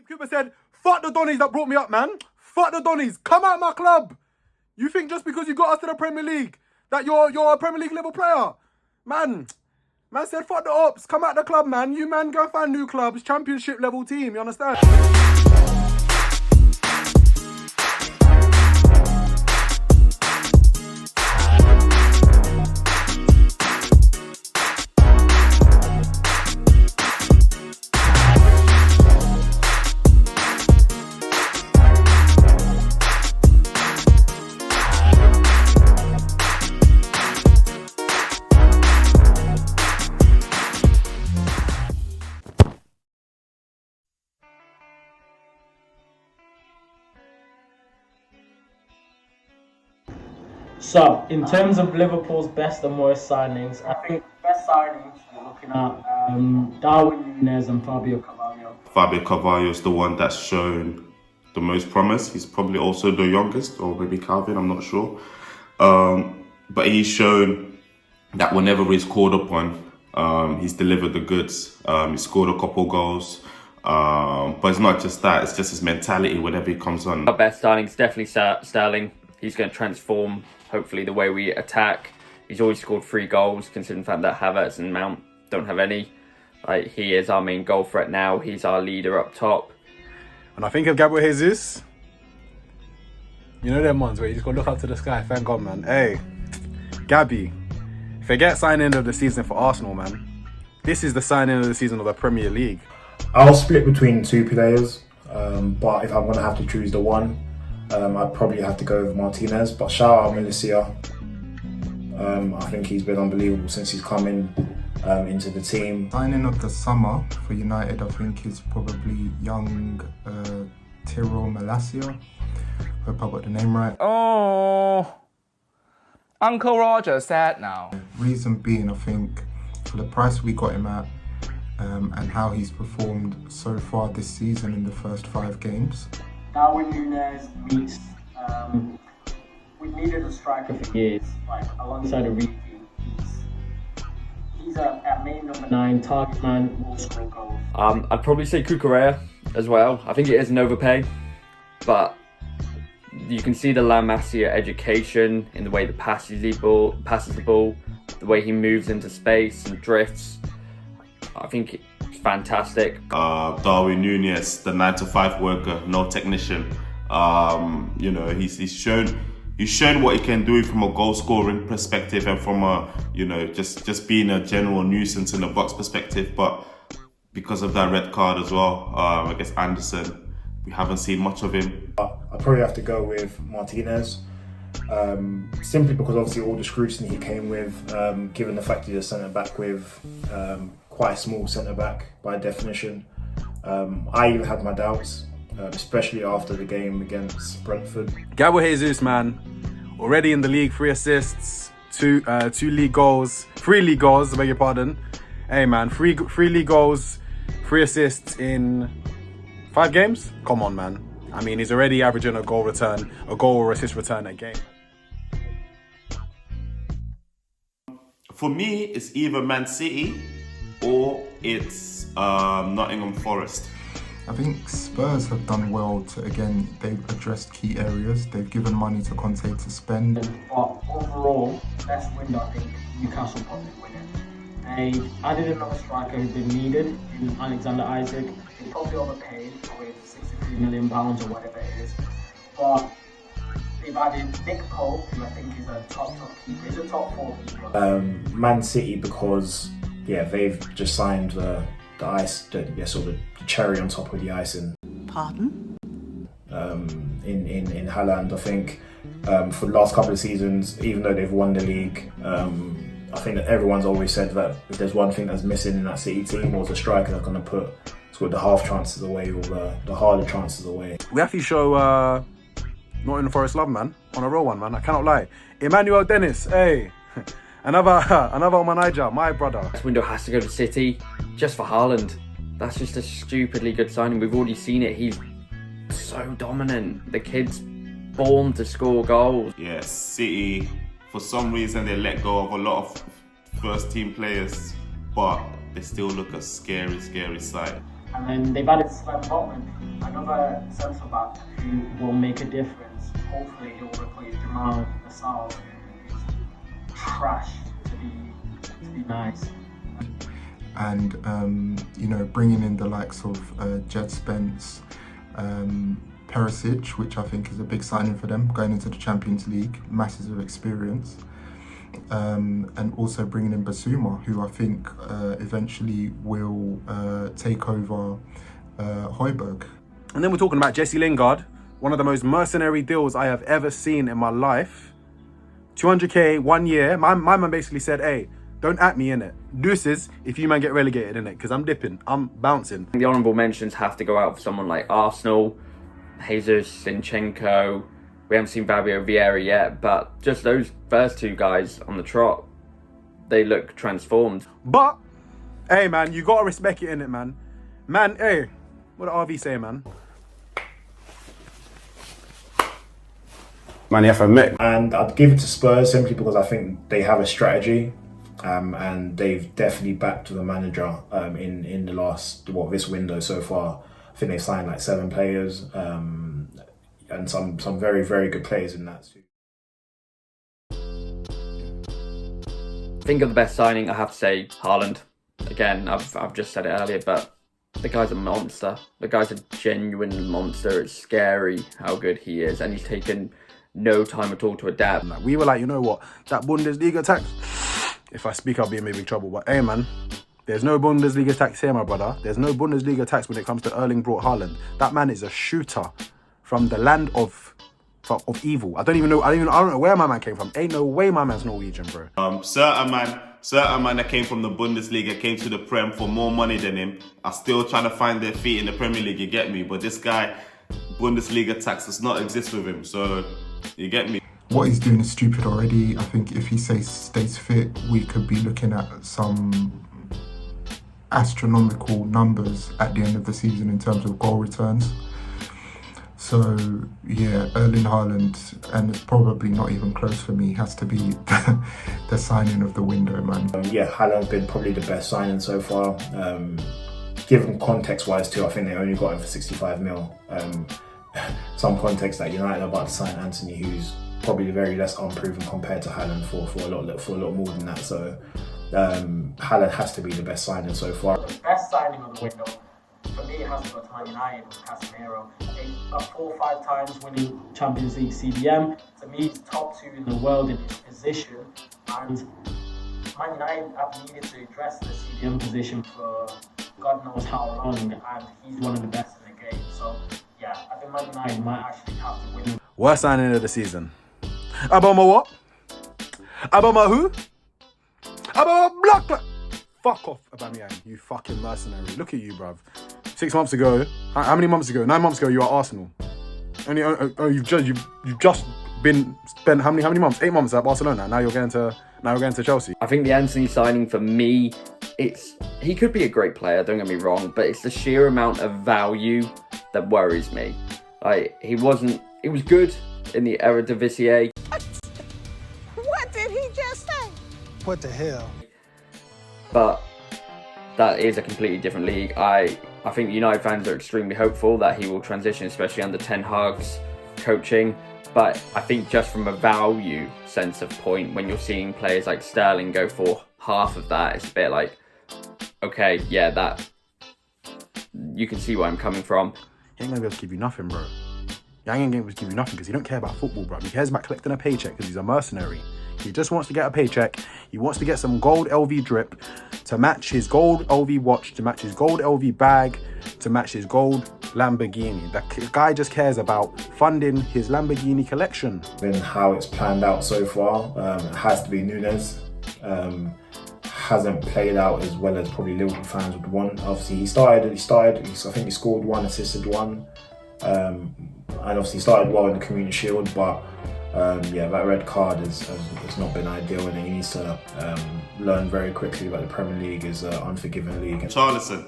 Cooper said, fuck the Donnies that brought me up, man. Fuck the Donnies. Come out my club. You think just because you got us to the Premier League that you're a Premier League level player? Man said, fuck the ops. Come out the club, man. You, man, go find new clubs. Championship level team. You understand? So, in terms of Liverpool's best and worst signings, I think best signings we're looking at Darwin Núñez and Fabio Carvalho. Fabio Carvalho is the one that's shown the most promise. He's probably also the youngest, or maybe Calvin, I'm not sure. But he's shown that whenever he's called upon, he's delivered the goods. He scored a couple goals. But it's not just that, it's just his mentality whenever he comes on. Our best signing is definitely Sterling. He's going to transform, hopefully, the way we attack. He's always scored 3 goals, considering the fact that Havertz and Mount don't have any. He is our main goal threat now. He's our leader up top. And I think of Gabriel Jesus. You know them ones where you just go look up to the sky. Thank God, man. Hey, Gabby, forget signing of the season for Arsenal, man. This is the signing of the season of the Premier League. I'll split between 2 players, but if I'm going to have to choose the one, I'd probably have to go with Martinez. But shout out Milicia. I think he's been unbelievable since he's come into the team. Signing of the summer for United, I think, is probably young Tyrell Malacia. Hope I got the name right. Oh, Uncle Roger sad now. Reason being, I think, for the price we got him at, and how he's performed so far this season in the first 5 games. Darwin Núñez meets. We needed a striker for years, like alongside Origi. He's a main number 9 target man, will score goals. I'd probably say Cucurella as well. I think it is an overpay, but you can see the La Masia education in the way that passes the ball, the way he moves into space and drifts. I think it's fantastic. Darwin Núñez, the 9-to-5 worker, no technician. You know, he's shown what he can do from a goal scoring perspective and from a, you know, just being a general nuisance in the box perspective. But because of that red card as well, against Anderson, we haven't seen much of him. I'd probably have to go with Martinez, simply because obviously all the scrutiny he came with, given the fact he's a centre back with quite a small centre back by definition. I even had my doubts, especially after the game against Brentford. Gabriel Jesus, man, already in the league, 3 assists, 2 league goals, 3 league goals, I beg your pardon. Hey man, 3 league goals, 3 assists in 5 games? Come on, man. I mean, he's already averaging a goal or assist return a game. For me, it's either Man City or it's Nottingham Forest. I think Spurs have done well to, again, they've addressed key areas. They've given money to Conte to spend. But overall, best window, I think Newcastle probably win it. They added another striker who's been needed in Alexander Isak. They probably overpaid for £63 million or whatever it is. But they've added Nick Pope, who I think is a top keeper. He's a top 4 keeper. Man City because, yeah, they've just signed the cherry on top of the icing. Pardon? In Haaland, I think for the last couple of seasons, even though they've won the league, I think that everyone's always said that if there's one thing that's missing in that City team, was a striker that's going to put the half chances away or the harder chances away. We have to show Nottingham Forest love, man, on a real one, man. I cannot lie. Emmanuel Dennis, hey, another manager, my brother. This window has to go to City, just for Haaland. That's just a stupidly good signing. We've already seen it. He's so dominant. The kid's born to score goals. Yes, City, for some reason they let go of a lot of first team players, but they still look a scary sight. And then they've added Sven Botman, another centre back who will make a difference. Hopefully he will replace Jamal Nassau, who is trash, to be nice. And you know, bringing in the likes of Jed Spence, Perisic, which I think is a big signing for them going into the Champions League, masses of experience, and also bringing in Basuma, who I think eventually will take over Højbjerg. And then we're talking about Jesse Lingard, one of the most mercenary deals I have ever seen in my life. 200k 1 year. My man basically said, hey, don't at me in it. Deuces if you man get relegated in it, because I'm dipping, I'm bouncing. The honourable mentions have to go out for someone like Arsenal, Jesus Zinchenko. We haven't seen Fabio Vieira yet, but just those first two guys on the trot, they look transformed. But, hey man, you gotta respect it in it, man. Man, hey, what did RV say, man? Man, you have to admit. And I'd give it to Spurs simply because I think they have a strategy, and they've definitely backed the manager in the last, this window so far. I think they've signed like 7 players, and some very, very good players in that too. Think of the best signing, I have to say Haaland. Again, I've just said it earlier, but the guy's a monster. The guy's a genuine monster. It's scary how good he is, and he's taken no time at all to adapt. We were like, you know what, that Bundesliga tax, if I speak I'll be in big trouble, but hey man, there's no Bundesliga tax here, my brother. There's no Bundesliga tax when it comes to Erling Braut Haaland. That man is a shooter from the land of evil. I don't know where my man came from. Ain't no way my man's Norwegian, bro. Certain man that came from the Bundesliga came to the Prem for more money than him are still trying to find their feet in the Premier League, you get me? But this guy, Bundesliga tax does not exist with him, so you get me? What he's doing is stupid already. I think if he stays fit, we could be looking at some astronomical numbers at the end of the season in terms of goal returns. So yeah, Erling Haaland, and it's probably not even close for me, has to be the signing of the window, man. Yeah, Haaland's been probably the best signing so far. Given context-wise too, I think they only got him for 65 mil. Some context that United are about to sign Anthony, who's probably very less unproven compared to Haaland for a lot more than that. So Haaland has to be the best signing so far. The best signing of the window, for me, it has to go to Man United with Casemiro. A 4 or 5 times winning Champions League CDM. To me, he's top 2 in the world in his position. And Man United have needed to address the CDM position for God knows how long, and he's one of the best in the game. So yeah, I think Man United might actually have to win. Worst signing of the season. Abama what? Abama who? Abama Black. Fuck off, Aubameyang, you fucking mercenary. Look at you, bruv. 6 months ago, how many months ago? 9 months ago, you were at Arsenal. You've just been spent how many months? 8 months at Barcelona. Now you're going to Chelsea. I think the Anthony signing for me, he could be a great player, don't get me wrong, but it's the sheer amount of value that worries me. Like, he was good in the Eredivisie. What did he just say? What the hell? But that is a completely different league. I think United fans are extremely hopeful that he will transition, especially under Ten Hag's coaching. But I think just from a value sense of point, when you're seeing players like Sterling go for half of that, it's a bit like, okay, yeah, that you can see where I'm coming from. He ain't gonna be able to give you nothing, bro. He ain't gonna be able to give you nothing because he don't care about football, bro. He cares about collecting a paycheck because he's a mercenary. He just wants to get a paycheck. He wants to get some gold LV drip to match his gold LV watch, to match his gold LV bag, to match his gold Lamborghini. That guy just cares about funding his Lamborghini collection. Then how it's planned out so far, it has to be Núñez. Hasn't played out as well as probably Liverpool fans would want. Obviously, he started. I think he scored 1, assisted 1, and obviously started well in the Community Shield, but. Yeah, that red card has not been ideal, and he needs to learn very quickly that the Premier League is an unforgiving league. Richarlison,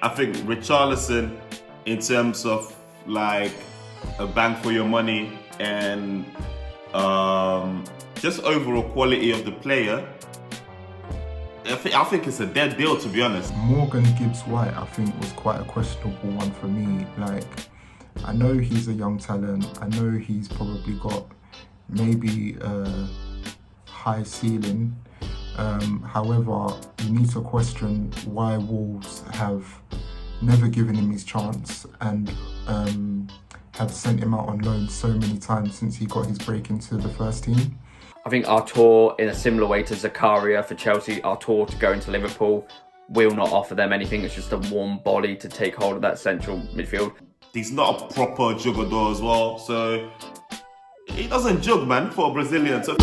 I think Richarlison, in terms of like a bang for your money and just overall quality of the player, I think it's a dead deal, to be honest. Morgan Gibbs-White, I think, was quite a questionable one for me. Like, I know he's a young talent. I know he's probably got maybe a high ceiling. However, you need to question why Wolves have never given him his chance and have sent him out on loan so many times since he got his break into the first team. I think Artur, in a similar way to Zakaria for Chelsea, Artur to go into Liverpool will not offer them anything. It's just a warm body to take hold of that central midfield. He's not a proper jugador as well, so he doesn't jug, man, for a Brazilian. So